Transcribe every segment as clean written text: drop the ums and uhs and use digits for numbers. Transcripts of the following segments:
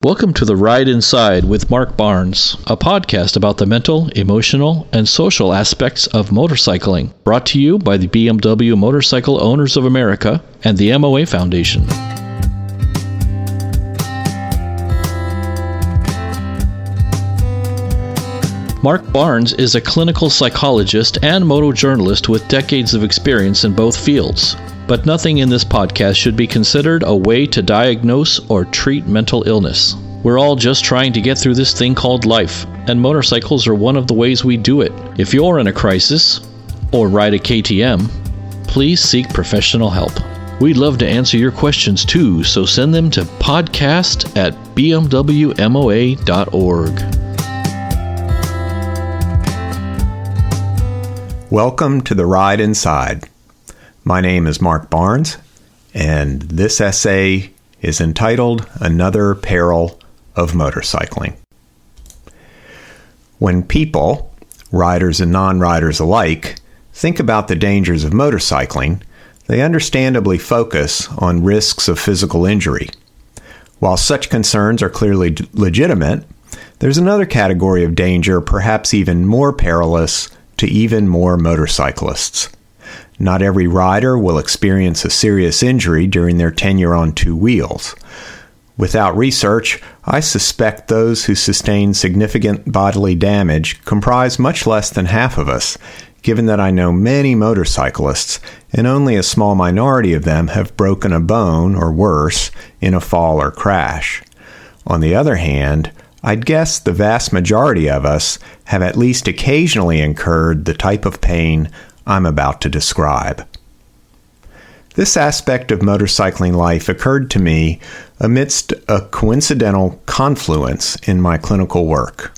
Welcome to The Ride Inside with Mark Barnes, a podcast about the mental, emotional, and social aspects of motorcycling, brought to you by the BMW Motorcycle Owners of America and the MOA Foundation. Mark Barnes is a clinical psychologist and motojournalist with decades of experience in both fields. But nothing in this podcast should be considered a way to diagnose or treat mental illness. We're all just trying to get through this thing called life, and motorcycles are one of the ways we do it. If you're in a crisis, or ride a KTM, please seek professional help. We'd love to answer your questions too, so send them to podcast@bmwmoa.org. Welcome to The Ride Inside. My name is Mark Barnes, and this essay is entitled Another Peril of Motorcycling. When people, riders and non-riders alike, think about the dangers of motorcycling, they understandably focus on risks of physical injury. While such concerns are clearly legitimate, there's another category of danger perhaps even more perilous to even more motorcyclists. Not every rider will experience a serious injury during their tenure on two wheels. Without research, I suspect those who sustain significant bodily damage comprise much less than half of us, given that I know many motorcyclists, and only a small minority of them have broken a bone or worse in a fall or crash. On the other hand, I'd guess the vast majority of us have at least occasionally incurred the type of pain I'm about to describe. This aspect of motorcycling life occurred to me amidst a coincidental confluence in my clinical work.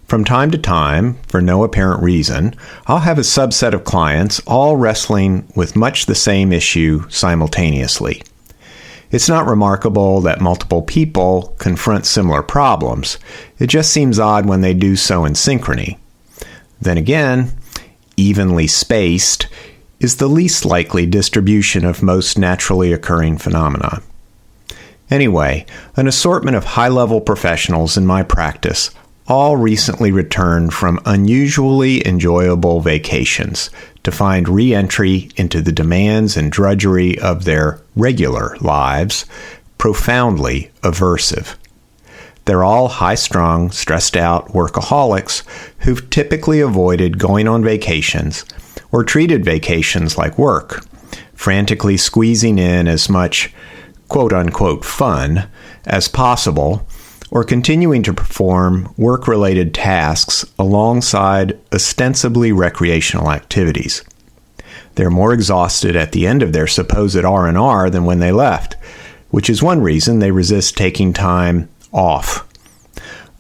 From time to time, for no apparent reason, I'll have a subset of clients all wrestling with much the same issue simultaneously. It's not remarkable that multiple people confront similar problems. It just seems odd when they do so in synchrony. Then again, evenly spaced is the least likely distribution of most naturally occurring phenomena. Anyway, an assortment of high-level professionals in my practice all recently returned from unusually enjoyable vacations to find re-entry into the demands and drudgery of their regular lives profoundly aversive. They're all high-strung, stressed-out workaholics who've typically avoided going on vacations or treated vacations like work, frantically squeezing in as much quote-unquote fun as possible, or continuing to perform work-related tasks alongside ostensibly recreational activities. They're more exhausted at the end of their supposed R&R than when they left, which is one reason they resist taking time off.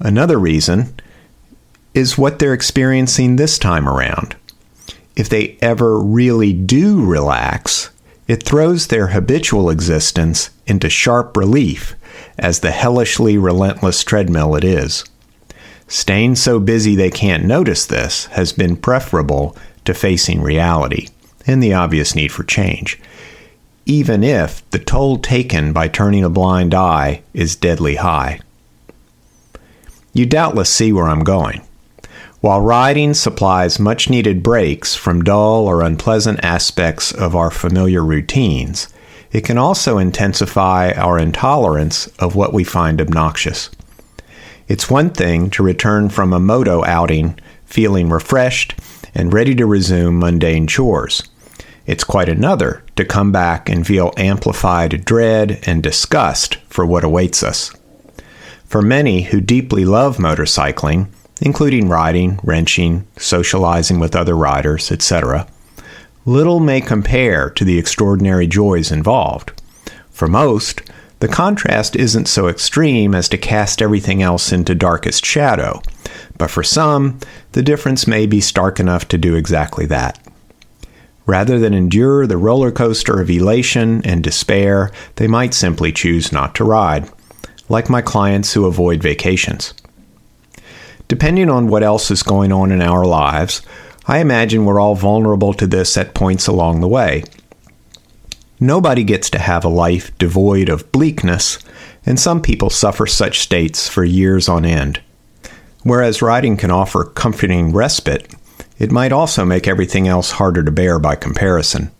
Another reason is what they're experiencing this time around. If they ever really do relax, it throws their habitual existence into sharp relief as the hellishly relentless treadmill it is. Staying so busy they can't notice this has been preferable to facing reality and the obvious need for change, even if the toll taken by turning a blind eye is deadly high. You doubtless see where I'm going. While riding supplies much-needed breaks from dull or unpleasant aspects of our familiar routines, it can also intensify our intolerance of what we find obnoxious. It's one thing to return from a moto outing feeling refreshed and ready to resume mundane chores. It's quite another to come back and feel amplified dread and disgust for what awaits us. For many who deeply love motorcycling, including riding, wrenching, socializing with other riders, etc., little may compare to the extraordinary joys involved. For most, the contrast isn't so extreme as to cast everything else into darkest shadow, but for some, the difference may be stark enough to do exactly that. Rather than endure the roller coaster of elation and despair, they might simply choose not to ride, like my clients who avoid vacations. Depending on what else is going on in our lives, I imagine we're all vulnerable to this at points along the way. Nobody gets to have a life devoid of bleakness, and some people suffer such states for years on end. Whereas riding can offer comforting respite, it might also make everything else harder to bear by comparison.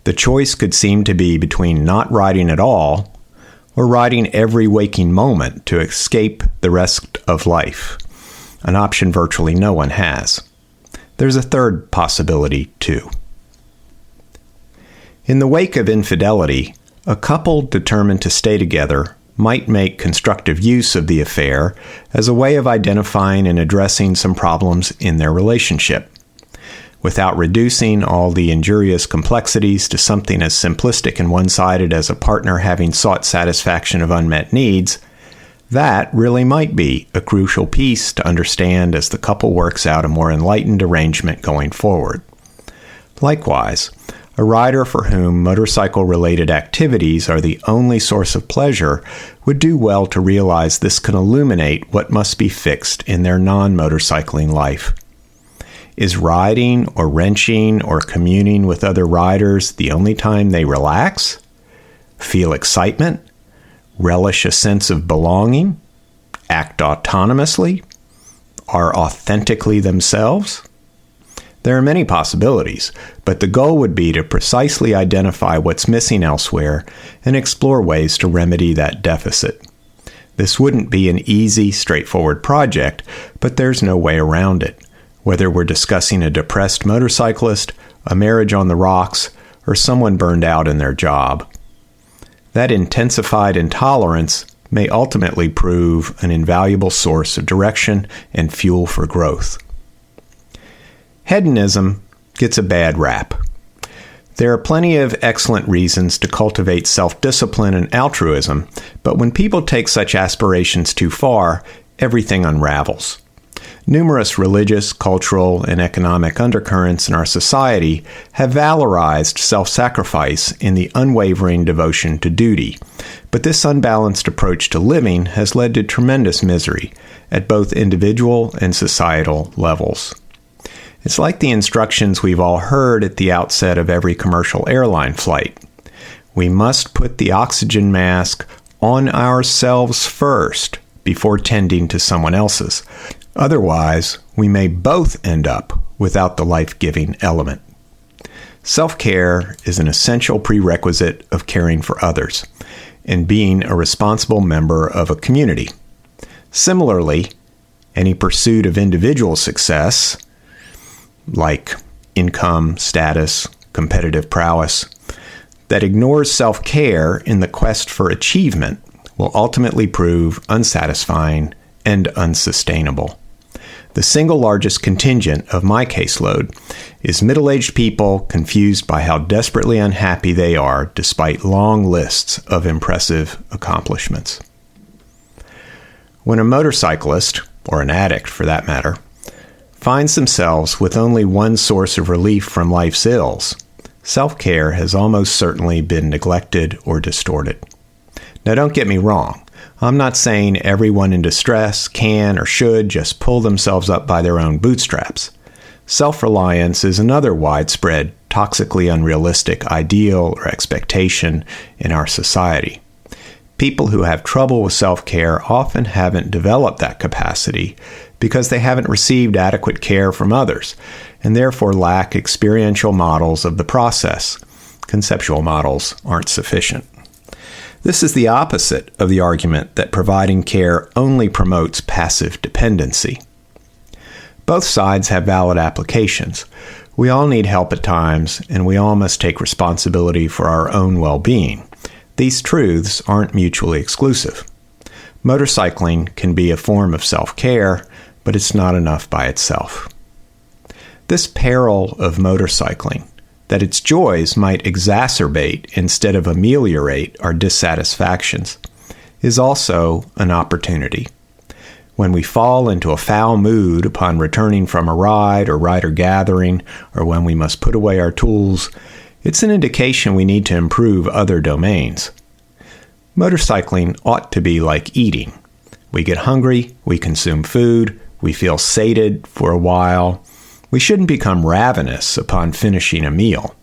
The choice could seem to be between not riding at all or riding every waking moment to escape the rest of life, an option virtually no one has. There's a third possibility, too. In the wake of infidelity, a couple determined to stay together might make constructive use of the affair as a way of identifying and addressing some problems in their relationship. Without reducing all the injurious complexities to something as simplistic and one-sided as a partner having sought satisfaction of unmet needs, that really might be a crucial piece to understand as the couple works out a more enlightened arrangement going forward. Likewise, a rider for whom motorcycle-related activities are the only source of pleasure would do well to realize this can illuminate what must be fixed in their non-motorcycling life. Is riding or wrenching or communing with other riders the only time they relax, feel excitement, relish a sense of belonging, act autonomously, are authentically themselves? There are many possibilities, but the goal would be to precisely identify what's missing elsewhere and explore ways to remedy that deficit. This wouldn't be an easy, straightforward project, but there's no way around it, whether we're discussing a depressed motorcyclist, a marriage on the rocks, or someone burned out in their job. That intensified intolerance may ultimately prove an invaluable source of direction and fuel for growth. Hedonism gets a bad rap. There are plenty of excellent reasons to cultivate self-discipline and altruism, but when people take such aspirations too far, everything unravels. Numerous religious, cultural, and economic undercurrents in our society have valorized self-sacrifice in the unwavering devotion to duty, but this unbalanced approach to living has led to tremendous misery at both individual and societal levels. It's like the instructions we've all heard at the outset of every commercial airline flight. We must put the oxygen mask on ourselves first before tending to someone else's. Otherwise, we may both end up without the life-giving element. Self-care is an essential prerequisite of caring for others and being a responsible member of a community. Similarly, any pursuit of individual success, like income, status, competitive prowess, that ignores self-care in the quest for achievement will ultimately prove unsatisfying and unsustainable. The single largest contingent of my caseload is middle-aged people confused by how desperately unhappy they are despite long lists of impressive accomplishments. When a motorcyclist, or an addict for that matter, finds themselves with only one source of relief from life's ills, self-care has almost certainly been neglected or distorted. Now, don't get me wrong. I'm not saying everyone in distress can or should just pull themselves up by their own bootstraps. Self-reliance is another widespread, toxically unrealistic ideal or expectation in our society. People who have trouble with self-care often haven't developed that capacity because they haven't received adequate care from others and therefore lack experiential models of the process. Conceptual models aren't sufficient. This is the opposite of the argument that providing care only promotes passive dependency. Both sides have valid applications. We all need help at times, and we all must take responsibility for our own well-being. These truths aren't mutually exclusive. Motorcycling can be a form of self-care, but it's not enough by itself. This peril of motorcycling, that its joys might exacerbate instead of ameliorate our dissatisfactions, is also an opportunity. When we fall into a foul mood upon returning from a ride or rider gathering, or when we must put away our tools, it's an indication we need to improve other domains. Motorcycling ought to be like eating. We get hungry, we consume food, we feel sated for a while. We shouldn't become ravenous upon finishing a meal.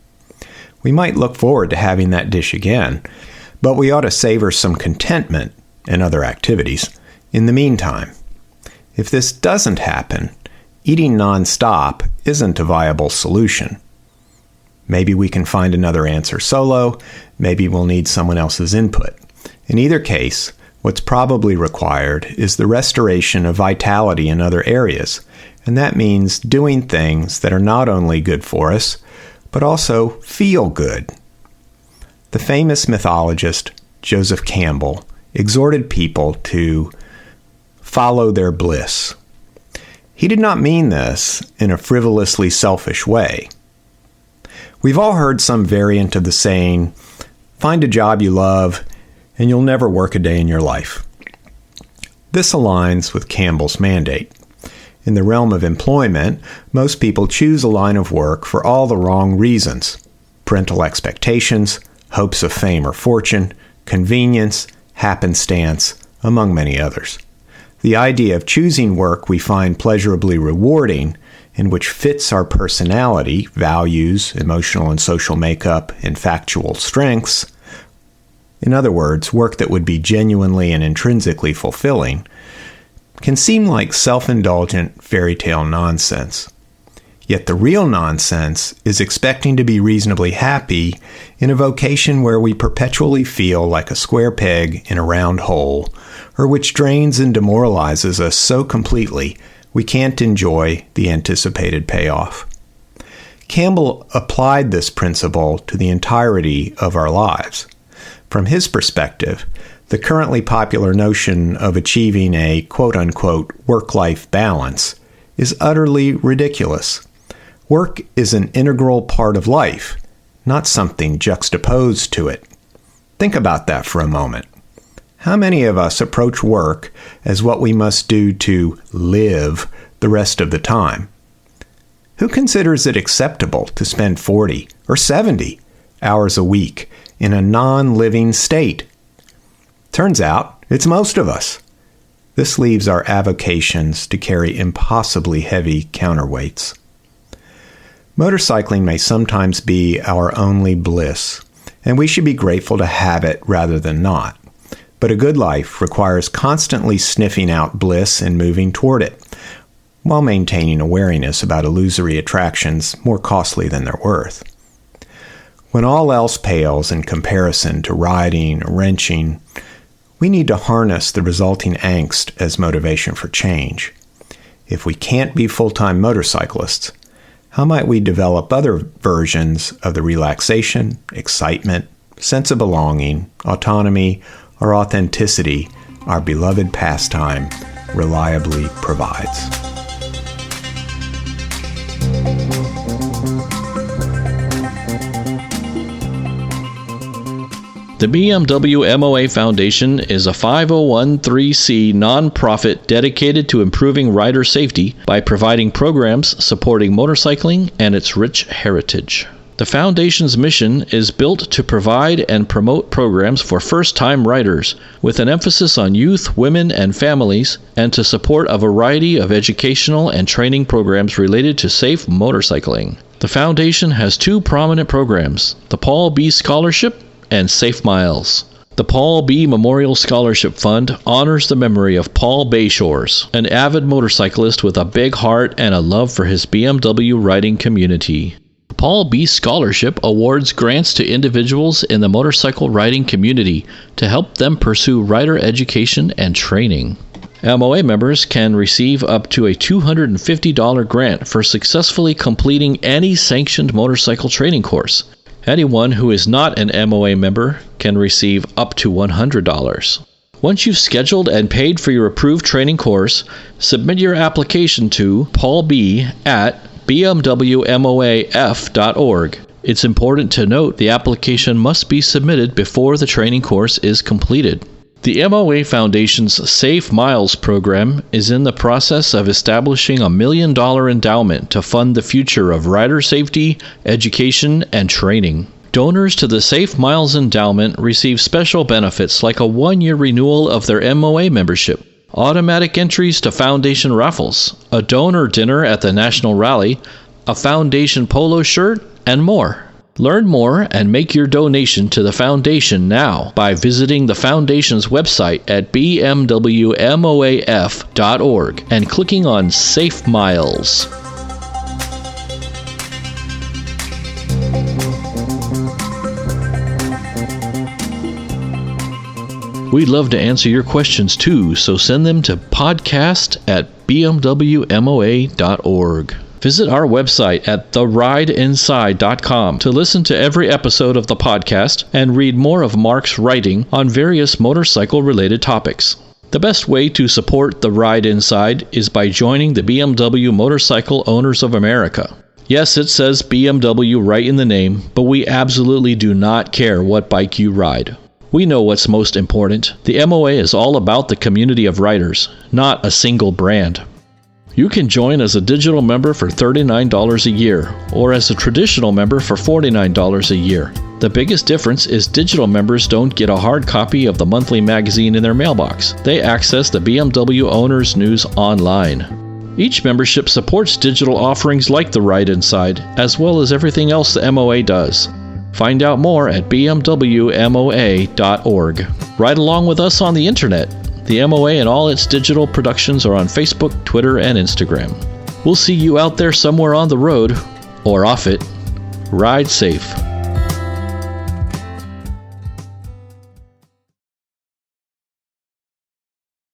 We might look forward to having that dish again, but we ought to savor some contentment and other activities in the meantime. If this doesn't happen, eating nonstop isn't a viable solution. Maybe we can find another answer solo, maybe we'll need someone else's input. In either case, what's probably required is the restoration of vitality in other areas, and that means doing things that are not only good for us, but also feel good. The famous mythologist Joseph Campbell exhorted people to follow their bliss. He did not mean this in a frivolously selfish way. We've all heard some variant of the saying, "Find a job you love, and you'll never work a day in your life." This aligns with Campbell's mandate. In the realm of employment, most people choose a line of work for all the wrong reasons: parental expectations, hopes of fame or fortune, convenience, happenstance, among many others. The idea of choosing work we find pleasurably rewarding, in which fits our personality, values, emotional and social makeup, and factual strengths, in other words, work that would be genuinely and intrinsically fulfilling, can seem like self-indulgent fairy tale nonsense. Yet the real nonsense is expecting to be reasonably happy in a vocation where we perpetually feel like a square peg in a round hole, or which drains and demoralizes us so completely we can't enjoy the anticipated payoff. Campbell applied this principle to the entirety of our lives. From his perspective, the currently popular notion of achieving a quote-unquote work-life balance is utterly ridiculous. Work is an integral part of life, not something juxtaposed to it. Think about that for a moment. How many of us approach work as what we must do to live the rest of the time? Who considers it acceptable to spend 40 or 70 hours a week in a non-living state? Turns out, it's most of us. This leaves our avocations to carry impossibly heavy counterweights. Motorcycling may sometimes be our only bliss, and we should be grateful to have it rather than not. But a good life requires constantly sniffing out bliss and moving toward it, while maintaining a wariness about illusory attractions more costly than their worth. When all else pales in comparison to riding or wrenching, we need to harness the resulting angst as motivation for change. If we can't be full-time motorcyclists, how might we develop other versions of the relaxation, excitement, sense of belonging, autonomy, or authenticity our beloved pastime reliably provides? The BMW MOA Foundation is a 501(c) nonprofit dedicated to improving rider safety by providing programs supporting motorcycling and its rich heritage. The Foundation's mission is built to provide and promote programs for first-time riders, with an emphasis on youth, women, and families, and to support a variety of educational and training programs related to safe motorcycling. The Foundation has two prominent programs, the Paul B. Scholarship and Safe Miles. The Paul B. Memorial Scholarship Fund honors the memory of Paul Bayshores, an avid motorcyclist with a big heart and a love for his BMW riding community. The Paul B. Scholarship awards grants to individuals in the motorcycle riding community to help them pursue rider education and training. MOA members can receive up to a $250 grant for successfully completing any sanctioned motorcycle training course. Anyone who is not an MOA member can receive up to $100. Once you've scheduled and paid for your approved training course, submit your application to paulb@bmwmoaf.org. It's important to note the application must be submitted before the training course is completed. The MOA Foundation's Safe Miles program is in the process of establishing a $1 million endowment to fund the future of rider safety, education, and training. Donors to the Safe Miles endowment receive special benefits like a 1-year renewal of their MOA membership, automatic entries to Foundation raffles, a donor dinner at the National Rally, a Foundation polo shirt, and more. Learn more and make your donation to the Foundation now by visiting the Foundation's website at bmwmoaf.org and clicking on Safe Miles. We'd love to answer your questions too, so send them to podcast@bmwmoa.org. Visit our website at therideinside.com to listen to every episode of the podcast and read more of Mark's writing on various motorcycle-related topics. The best way to support The Ride Inside is by joining the BMW Motorcycle Owners of America. Yes, it says BMW right in the name, but we absolutely do not care what bike you ride. We know what's most important. The MOA is all about the community of riders, not a single brand. You can join as a digital member for $39 a year, or as a traditional member for $49 a year. The biggest difference is digital members don't get a hard copy of the monthly magazine in their mailbox. They access the BMW Owners News online. Each membership supports digital offerings like the Ride Inside, as well as everything else the MOA does. Find out more at bmwmoa.org. Ride along with us on the internet. The MOA and all its digital productions are on Facebook, Twitter, and Instagram. We'll see you out there somewhere on the road, or off it. Ride safe.